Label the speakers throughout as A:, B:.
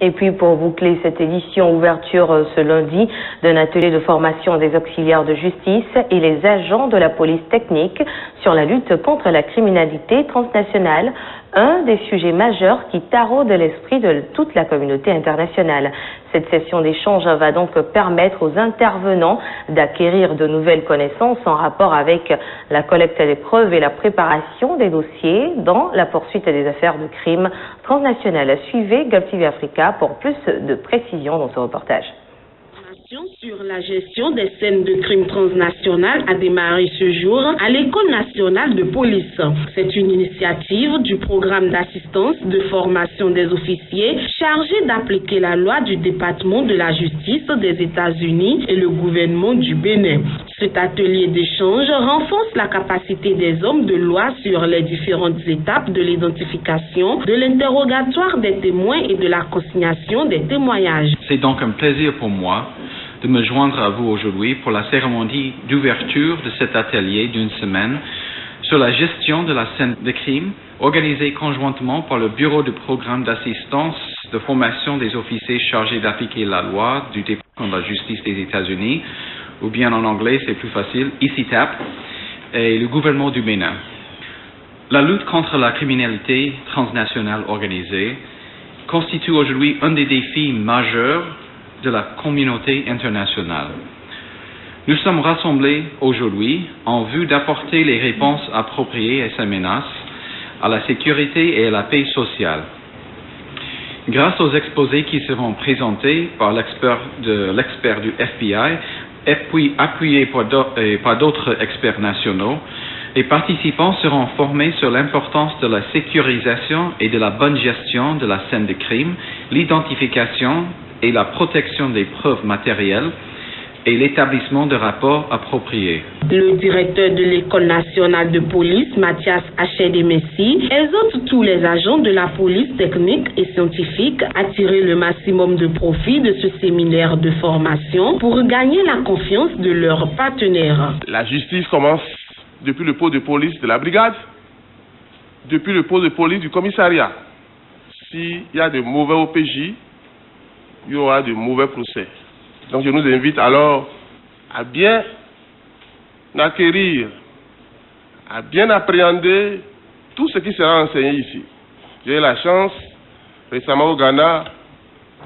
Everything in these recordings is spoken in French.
A: Et puis pour boucler cette édition, ouverture ce lundi d'un atelier de formation des auxiliaires de justice et les agents de la police technique sur la lutte contre la criminalité transnationale, un des sujets majeurs qui taraude l'esprit de toute la communauté internationale. Cette session d'échange va donc permettre aux intervenants d'acquérir de nouvelles connaissances en rapport avec la collecte des preuves et la préparation des dossiers dans la poursuite des affaires de crimes transnationales. Suivez Gulf TV Africa pour plus de précisions dans ce reportage.
B: Sur la gestion des scènes de crimes transnationales a démarré ce jour à l'École nationale de police. C'est une initiative du programme d'assistance de formation des officiers chargé d'appliquer la loi du département de la justice des États-Unis et le gouvernement du Bénin. Cet atelier d'échange renforce la capacité des hommes de loi sur les différentes étapes de l'identification, de l'interrogatoire des témoins et de la consignation des témoignages.
C: C'est donc un plaisir pour moi de me joindre à vous aujourd'hui pour la cérémonie d'ouverture de cet atelier d'une semaine sur la gestion de la scène de crime, organisée conjointement par le Bureau du programme d'assistance de formation des officiers chargés d'appliquer la loi du département de la justice des États-Unis, ou bien en anglais c'est plus facile, ICITAP, et le gouvernement du Bénin. La lutte contre la criminalité transnationale organisée constitue aujourd'hui un des défis majeurs de la communauté internationale. Nous sommes rassemblés aujourd'hui en vue d'apporter les réponses appropriées à ces menaces, à la sécurité et à la paix sociale. Grâce aux exposés qui seront présentés par l'expert du FBI, appuyé par d'autres experts nationaux, les participants seront formés sur l'importance de la sécurisation et de la bonne gestion de la scène de crime, l'identification et la protection des preuves matérielles et l'établissement de rapports appropriés.
B: Le directeur de l'École nationale de police, Mathias Hachet-Messi, exhorte tous les agents de la police technique et scientifique à tirer le maximum de profit de ce séminaire de formation pour gagner la confiance de leurs partenaires.
D: La justice commence depuis le pôle de police de la brigade, depuis le pôle de police du commissariat. S'il y a de mauvais OPJ, il y aura de mauvais procès. Donc je nous invite alors à bien acquérir, à bien appréhender tout ce qui sera enseigné ici. J'ai eu la chance récemment au Ghana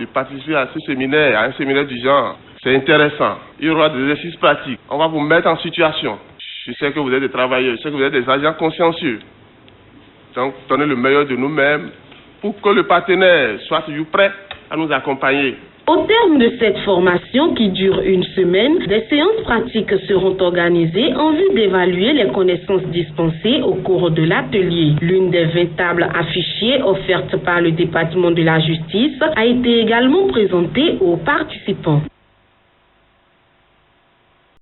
D: de participer à ce séminaire, à un séminaire du genre. C'est intéressant. Il y aura des exercices pratiques. On va vous mettre en situation. Je sais que vous êtes des travailleurs, je sais que vous êtes des agents consciencieux. Donc donnez le meilleur de nous-mêmes pour que le partenaire soit toujours prêt à nous accompagner.
B: Au terme de cette formation qui dure une semaine, des séances pratiques seront organisées en vue d'évaluer les connaissances dispensées au cours de l'atelier. L'une des 20 tables affichées offertes par le département de la justice a été également présentée aux participants.